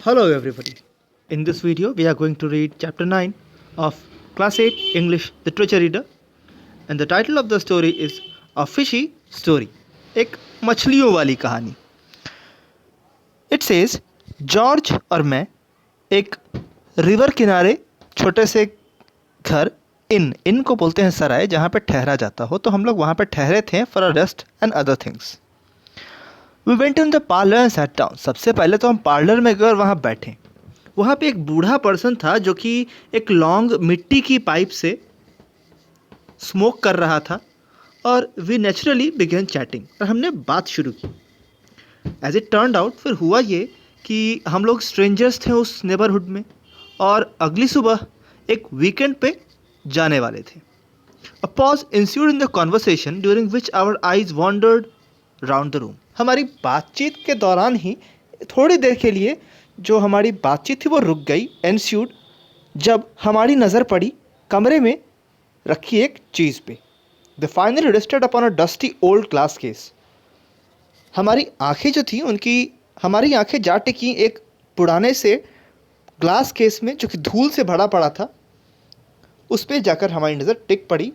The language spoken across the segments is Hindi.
Hello everybody. In this video we are going to read chapter 9 of class 8 English literature reader and the title of the story is A Fishy Story. एक मछलियों वाली कहानी. It says जॉर्ज और मैं एक रिवर किनारे छोटे से घर इन को बोलते हैं सराय जहाँ पे ठहरा जाता हो, तो हम लोग वहाँ पे ठहरे थे for a rest and other things. We went in the parlour and sat down. सबसे पहले तो हम पार्लर में गए और वहाँ बैठे. वहाँ पे एक बूढ़ा पर्सन था जो कि एक लॉन्ग मिट्टी की पाइप से स्मोक कर रहा था और वी नेचुरली बिगेन चैटिंग और हमने बात शुरू की. एज इट टर्न्ड आउट फिर हुआ ये कि हम लोग स्ट्रेंजर्स थे उस नेबरहुड में और अगली सुबह एक वीकेंड पे जाने वाले थे. A pause ensued in the conversation during which our eyes wandered round the room. हमारी बातचीत के दौरान ही थोड़ी देर के लिए जो हमारी बातचीत थी वो रुक गई. ensued जब हमारी नज़र पड़ी कमरे में रखी एक चीज़ पे. The finally rested upon a dusty old glass case. हमारी आंखें जो थी उनकी हमारी आंखें जा टिकी एक पुराने से ग्लास केस में जो कि धूल से भरा पड़ा था. उस पर जाकर हमारी नज़र टिक पड़ी.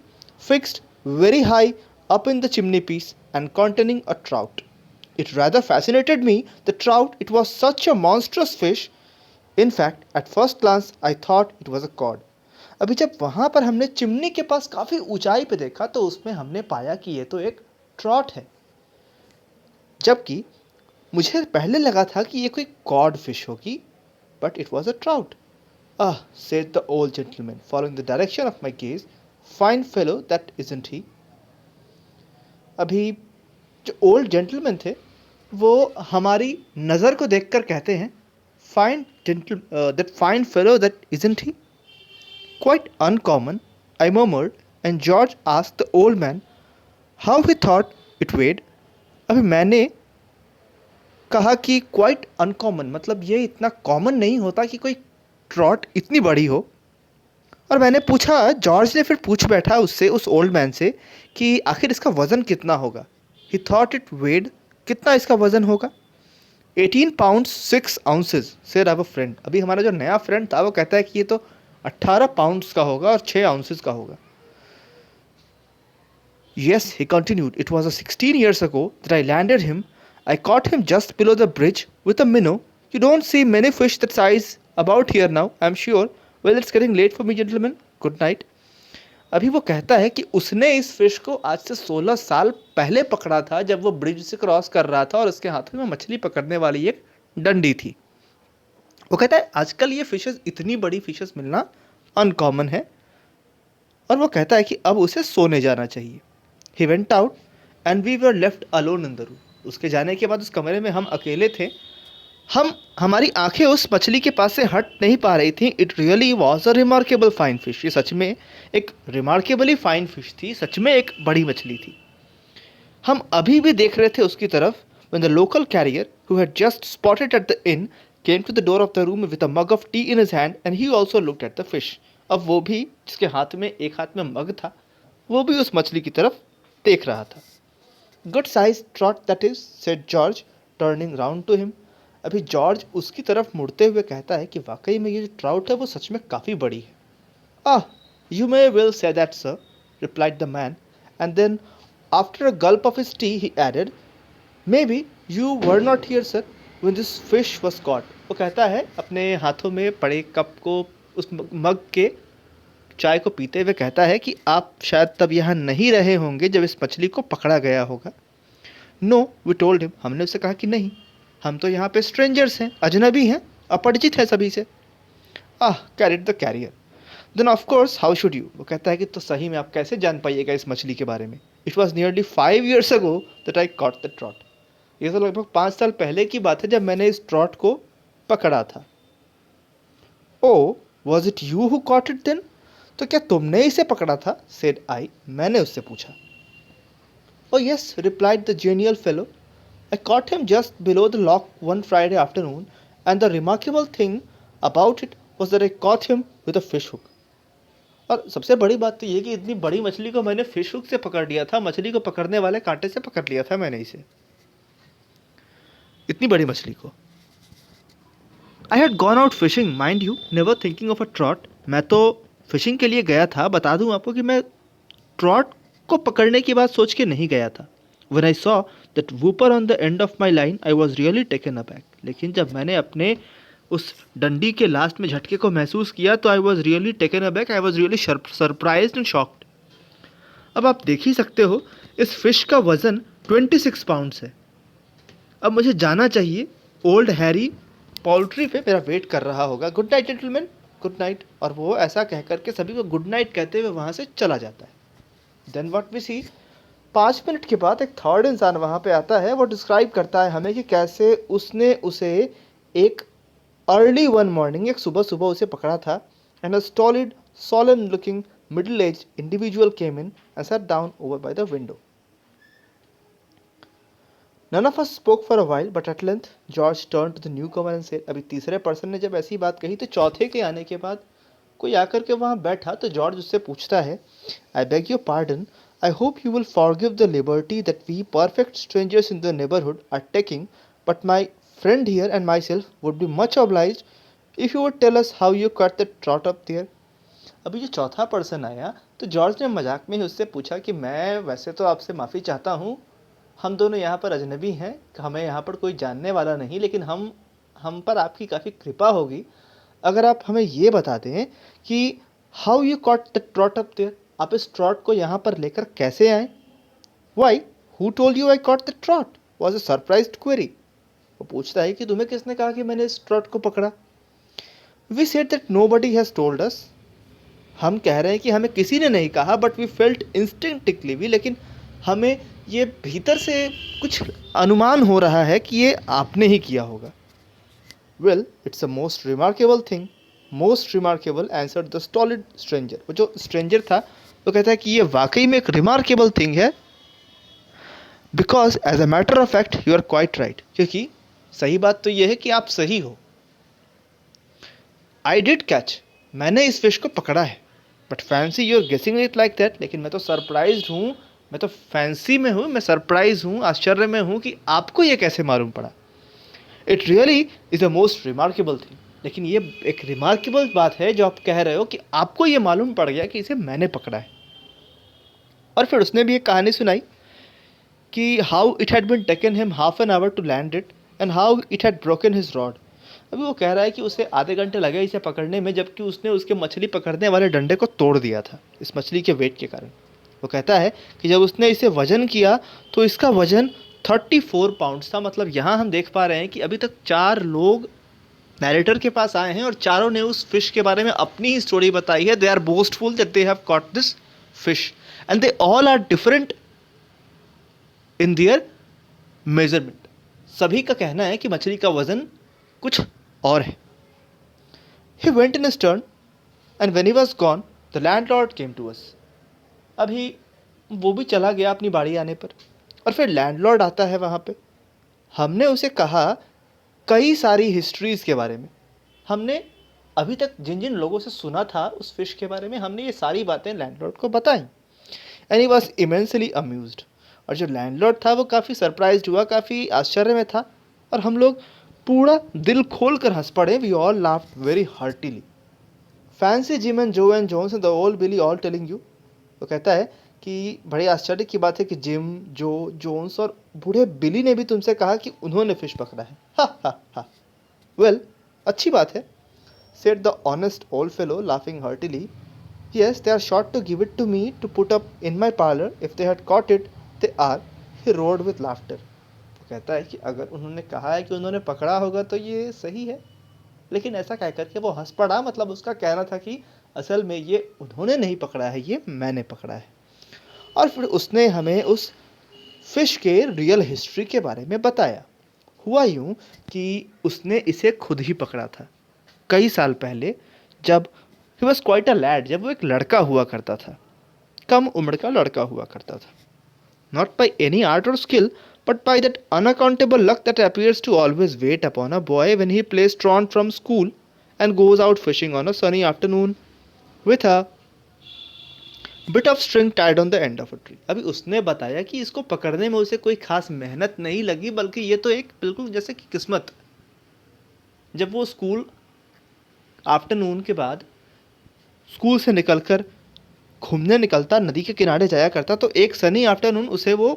Fixed very high up in the chimney piece and containing a trout. It rather fascinated me, the trout. It was such a monstrous fish. In fact, at first glance, I thought it was a cod. अभी जब वहाँ पर हमने चिमनी के पास काफ़ी ऊंचाई पे देखा तो उसमें हमने पाया कि ये तो एक ट्रॉट है, जबकि मुझे पहले लगा था कि ये कोई कॉड फिश होगी, but it was a trout. Ah, said the old gentleman, following the direction of my gaze. Fine fellow, that isn't he? अभी जो ओल्ड जेंटलमैन थे वो हमारी नज़र को देखकर कहते हैं, fine gentle that fine fellow that isn't he? Quite uncommon, I murmured and George asked the old man how he thought it weighed. अभी मैंने कहा कि क्वाइट अनकॉमन मतलब ये इतना कॉमन नहीं होता कि कोई ट्रॉट इतनी बड़ी हो. और मैंने पूछा, जॉर्ज ने फिर पूछ बैठा उससे, उस ओल्ड मैन से, कि आखिर इसका वज़न कितना होगा. ही थॉट इट वेड, कितना इसका वज़न होगा. 18 pound 6 ounces said our friend. अभी हमारा जो नया फ्रेंड था वो कहता है कि ये तो 18 पाउंड्स का होगा और 6 आउंसेज का होगा. Yes, he continued, it was 16 years ago that I landed him. I caught him just below the bridge with a minnow. You don't see many fish that size about here now, I'm sure. Well, it's getting late for me, gentlemen. Good night. अभी वो कहता है कि उसने इस फिश को आज से 16 साल पहले पकड़ा था जब वो ब्रिज से क्रॉस कर रहा था और उसके हाथों में मछली पकड़ने वाली एक डंडी थी. वो कहता है आजकल ये फिशेस, इतनी बड़ी फिशेस मिलना अनकॉमन है. और वो कहता है कि अब उसे सोने जाना चाहिए. He went out and we were left alone in the room. उसके जाने के बाद उस कमरे में हम अकेले थे. हमारी आंखें उस मछली के पास से हट नहीं पा रही थी. It really was a remarkable fine fish. ये सच में एक रिमार्केबली फाइन फिश थी, सच में एक बड़ी मछली थी. हम अभी भी देख रहे थे उसकी तरफ when the local carrier who had just spotted at the inn came to the door of the room with a mug of tea in his hand and he also looked at the fish. अब वो भी, जिसके हाथ में एक हाथ में मग था, वो भी उस मछली की तरफ देख रहा था. Good size trout that is, said George turning round to him. अभी जॉर्ज उसकी तरफ मुड़ते हुए कहता है कि वाकई में ये जो ट्राउट है वो सच में काफ़ी बड़ी है. Ah, you may well say that sir, replied the man, and then after a gulp of his tea he added, maybe you were not here sir when this fish was caught. वो कहता है अपने हाथों में पड़े कप को, उस मग के चाय को पीते हुए कहता है कि आप शायद तब यहाँ नहीं रहे होंगे जब इस मछली को पकड़ा गया होगा. No, we told him. हमने उससे कहा कि नहीं, हम तो यहाँ पे स्ट्रेंजर्स हैं, अजनबी हैं, अपरिचित हैं सभी से. Ah, carried the carrier, then of course how should you. वो कहता है कि तो सही में आप कैसे जान पाइएगा इस मछली के बारे में. It was nearly 5 years ago that I caught the trout. ये तो लगभग 5 साल पहले की बात है जब मैंने इस ट्रॉट को पकड़ा था. Oh, was it you who caught it then? तो क्या तुमने इसे पकड़ा था? सेड आई, मैंने उससे पूछा. ओ yes, replied the genial fellow, I caught him just below the lock one Friday afternoon, and the remarkable thing about it was that I caught him with a fish hook. और सबसे बड़ी बात तो ये कि इतनी बड़ी मछली को मैंने फिश हुक से पकड़ लिया था. मछली को पकड़ने वाले कांटे से पकड़ लिया था मैंने इसे, इतनी बड़ी मछली को. I had gone out fishing mind you, never thinking of a trout. मैं तो फिशिंग के लिए गया था, बता दूं आपको कि मैं ट्रॉट को पकड़ने की बात सोच के नहीं गया था। When I saw that whooper on the end of my line, I was really taken aback. लेकिन जब मैंने अपने उस डंडी के लास्ट में झटके को महसूस किया तो I was really taken aback, I was really surprised and shocked. अब आप देख ही सकते हो इस फिश का वजन 26 पाउंड्स है। अब मुझे जाना चाहिए, ओल्ड हैरी पोल्ट्री पे मेरा वेट कर रहा होगा। Good night gentleman, good night. और वो ऐसा कह करके सभी को गुड नाइट कहते हुए वहाँ से चला जाता है। Then what we see, 5 minute के बाद एक थर्ड इंसान वहाँ पे आता है। वो डिस्क्राइब करता है हमें कि कैसे उसने उसे एक अर्ली वन मॉर्निंग, एक सुबह सुबह उसे पकड़ा था। And a stolid solemn looking middle aged individual came in and sat down over by the window. None of us spoke for a while, but at length George turned to the newcomer and said, अभी तीसरे पर्सन ने जब ऐसी बात कही तो चौथे के आने के बाद कोई आकर के वहाँ बैठा तो जॉर्ज उससे पूछता है, I beg your pardon, I hope you will forgive the liberty that we perfect strangers in the neighborhood are taking, but my friend here and myself would be much obliged if you would tell us how you caught the trot up there. अभी जो चौथा पर्सन आया तो जॉर्ज ने मजाक में ही उससे पूछा कि मैं वैसे तो आपसे माफ़ी चाहता हूँ, हम दोनों यहाँ पर अजनबी हैं, हमें यहाँ पर कोई जानने वाला नहीं, लेकिन हम पर आपकी काफ़ी कृपा होगी अगर आप हमें ये बता दें कि how you caught the trout up there, आप इस ट्रॉट को यहाँ पर लेकर कैसे आए। Why, who told you I caught the trout was a surprised query. वो पूछता है कि तुम्हें किसने कहा कि मैंने इस ट्रॉट को पकड़ा। We said that nobody has told us, हम कह रहे हैं कि हमें किसी ने नहीं कहा, बट वी फेल्ट इंस्टिंक्टिवली, लेकिन हमें ये भीतर से कुछ अनुमान हो रहा है कि ये आपने ही किया होगा। Well, it's a most remarkable thing, most remarkable answered the stolid stranger. वो जो स्ट्रेंजर था वो कहता है कि ये वाकई में एक रिमार्केबल थिंग है, because as a matter of fact you are quite right, क्योंकि सही बात तो ये है कि आप सही हो। आई डिड कैच, मैंने इस फिश को पकड़ा है, but fancy you are guessing it like that, लेकिन मैं तो सरप्राइज हूँ, मैं तो फैंसी में हूँ, मैं सरप्राइज हूँ, आश्चर्य में हूँ कि आपको ये कैसे मालूम पड़ा। It really is a most remarkable thing, लेकिन ये एक रिमार्केबल बात है जो आप कह रहे हो कि आपको ये मालूम पड़ गया कि इसे मैंने पकड़ा है। और फिर उसने भी एक कहानी सुनाई कि how it had been taken him half an hour to land it and how it had broken his rod. अभी वो कह रहा है कि उसे आधे घंटे लगे इसे पकड़ने में, जबकि उसने उसके मछली पकड़ने वाले डंडे को तोड़ दिया था इस मछली के वेट के कारण। वो कहता है कि जब उसने इसे वजन किया तो इसका वजन 34 पाउंड्स था। मतलब यहाँ हम देख पा रहे हैं कि अभी तक 4 लोग नैरेटर के पास आए हैं और चारों ने उस फिश के बारे में अपनी ही स्टोरी बताई है। They are boastful that they have caught this fish and they all are different in their measurement. सभी का कहना है कि मछली का वजन कुछ और है। He went in his turn and when he was gone, the landlord came to us. अभी वो भी चला गया अपनी बारी आने पर, और फिर लैंडलॉर्ड आता है वहाँ पे। हमने उसे कहा कई सारी हिस्ट्रीज़ के बारे में, हमने अभी तक जिन जिन लोगों से सुना था उस फिश के बारे में, हमने ये सारी बातें लैंडलॉर्ड को बताई। And he was immensely amused, और जो लैंडलॉर्ड था वो काफ़ी सरप्राइज्ड हुआ, काफ़ी आश्चर्य में था, और हम लोग पूरा दिल खोल कर हंस पड़े। We all laughed very heartily. Fancy Jim and Joe and Jones and the old Billy all telling you. वो कहता है कि बड़े आश्चर्य की बात है कि जिम, जो, जोन्स और बूढ़े बिली ने भी तुमसे कहा कि उन्होंने फिश पकड़ा है। हा हा हा। वेल, अच्छी बात है, said the honest old fellow laughing heartily. Yes, they are sure to give it to me to put up in my parlor. If they had caught it, they are. He roared with laughter. वो कहता है कि अगर उन्होंने कहा है कि उन्होंने पकड़ा होगा तो ये सही है, लेकिन ऐसा कह करके वो हंस पड़ा। मतलब उसका कहना था कि असल में ये उन्होंने नहीं पकड़ा है, ये मैंने पकड़ा है। और फिर उसने हमें उस फिश के रियल हिस्ट्री के बारे में बताया। हुआ यूँ कि उसने इसे खुद ही पकड़ा था कई साल पहले, जब he was quite a lad, जब वो एक लड़का हुआ करता था, कम उम्र का लड़का हुआ करता था। नॉट बाई एनी आर्ट और skill, but by that unaccountable luck that appears to always wait upon a boy when he plays truant from school and goes out fishing on a sunny afternoon with a bit of string tied on the end of a tree. अभी उसने बताया कि इसको पकड़ने में उसे कोई खास मेहनत नहीं लगी, बल्कि ये तो एक बिल्कुल जैसे कि किस्मत, जब वो स्कूल आफ्टरनून के बाद स्कूल से निकलकर घूमने निकलता, नदी के किनारे जाया करता, तो एक सनी आफ्टरनून उसे वो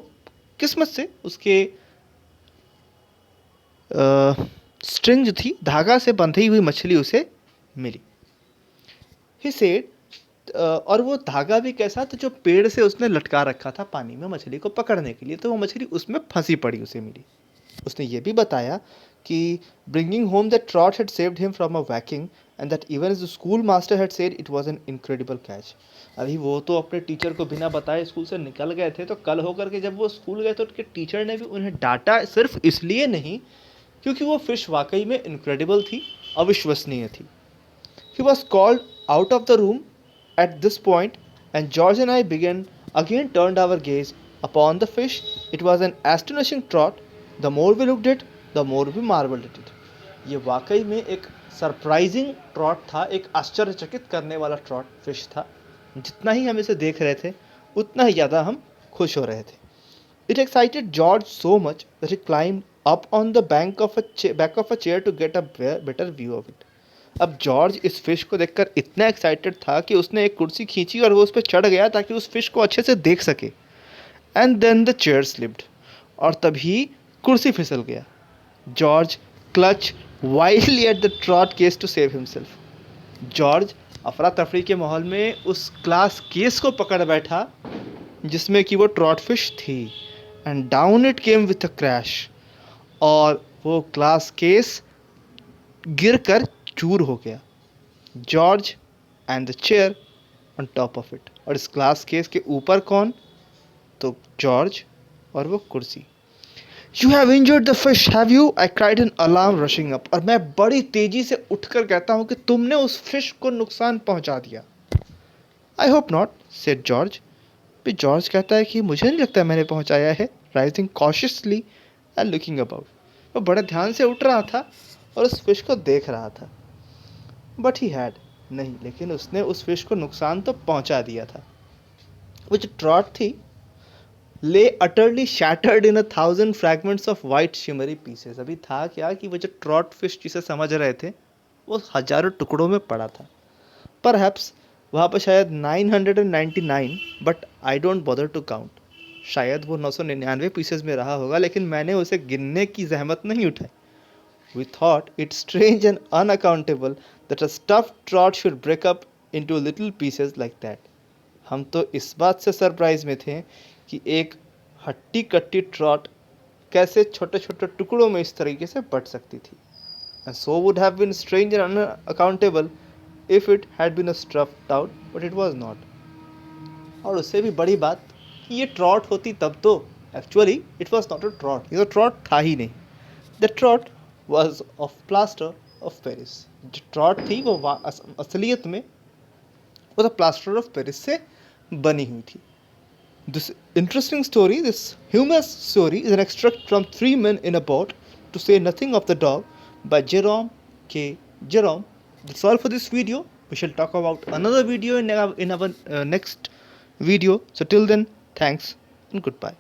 किस्मत से उसके स्ट्रिंग जो थी, धागा से बंधी हुई मछली उसे मिली। ही सेड और वो धागा भी कैसा, तो जो पेड़ से उसने लटका रखा था पानी में मछली को पकड़ने के लिए, तो वो मछली उसमें फंसी पड़ी उसे मिली। उसने ये भी बताया कि bringing home that trout had saved him from a whacking and that even as the schoolmaster had said it was an incredible catch. अभी वो तो अपने टीचर को बिना बताए स्कूल से निकल गए थे, तो कल होकर के जब वो स्कूल गए तो उनके टीचर ने भी उन्हें डांटा, सिर्फ इसलिए नहीं क्योंकि वो फिश वाकई में इनक्रेडिबल थी, अविश्वसनीय थी। He was called out of the room at this point, and George and I again turned our gaze upon the fish. It was an astonishing trot. The more we looked at it, the more we marveled at it. ये वाकई में एक सरप्राइजिंग ट्रॉट था, एक आश्चर्यचकित करने वाला ट्रॉट फिश था। जितना ही हम इसे देख रहे थे, उतना ही ज़्यादा हम खुश हो रहे थे। It excited George so much that he climbed up on the back of a chair to get a better view of it. अब जॉर्ज इस फिश को देखकर इतना एक्साइटेड था कि उसने एक कुर्सी खींची और वो उस पर चढ़ गया ताकि उस फिश को अच्छे से देख सके। And then the chair slipped, और तभी कुर्सी फिसल गया। George clutch wildly at the trout case to save himself. George अफरा तफरी के माहौल में उस ग्लास केस को पकड़ बैठा जिसमें कि वो ट्रॉट फिश थी। And down it came with a crash, और वो ग्लास केस गिर कर चूर हो गया। George and the chair on top of it, और इस ग्लास केस के ऊपर कौन, तो जॉर्ज और वो कुर्सी। You have injured the fish have you, I cried in alarm rushing up, और मैं बड़ी तेजी से उठकर कहता हूँ कि तुमने उस फिश को नुकसान पहुंचा दिया। I hope not, said George. फिर जॉर्ज कहता है कि मुझे नहीं लगता मैंने पहुंचाया है, rising cautiously and looking about. वो बड़े ध्यान से उठ रहा था और उस फिश को देख रहा था। बट ही हैड, नहीं, लेकिन उसने उस फिश को नुकसान तो पहुंचा दिया था। वो जो ट्रॉट थी ले utterly shattered in 1,000 fragments of white shimmery pieces. अभी था क्या कि वो जो ट्रॉट फिश जिसे समझ रहे थे वो हजारों टुकड़ों में पड़ा था। परहैप्स वहाँ पर शायद 999, but I don't bother to count. शायद वो 999 पीसेस में रहा होगा, लेकिन मैंने उसे गिनने की जहमत नहीं उठाई। We thought it strange and unaccountable that a stuffed trot should break up into little pieces like that. हम तो इस बात से सरप्राइज में थे कि एक हट्टी कट्टी ट्रॉट कैसे छोटे छोटे टुकड़ों में इस तरीके से बट सकती थी। And so would have been strange and unaccountable if it had been a stuffed out, but it was not. और उससे भी बड़ी बात कि ये ट्रॉट होती तब तो actually it was not a trout, ये तो ट्रॉट था ही नहीं। The trout was of plaster of Paris. जो ट्रॉट थी वो असलियत में वो तो प्लास्टर ऑफ पेरिस से बनी हुई थी। This interesting story, this humorous story is an extract from 3 Men in a Boat to Say Nothing of the Dog by Jerome K. Jerome. That's all for this video. We shall talk about another video in our next video. So till then, thanks and goodbye.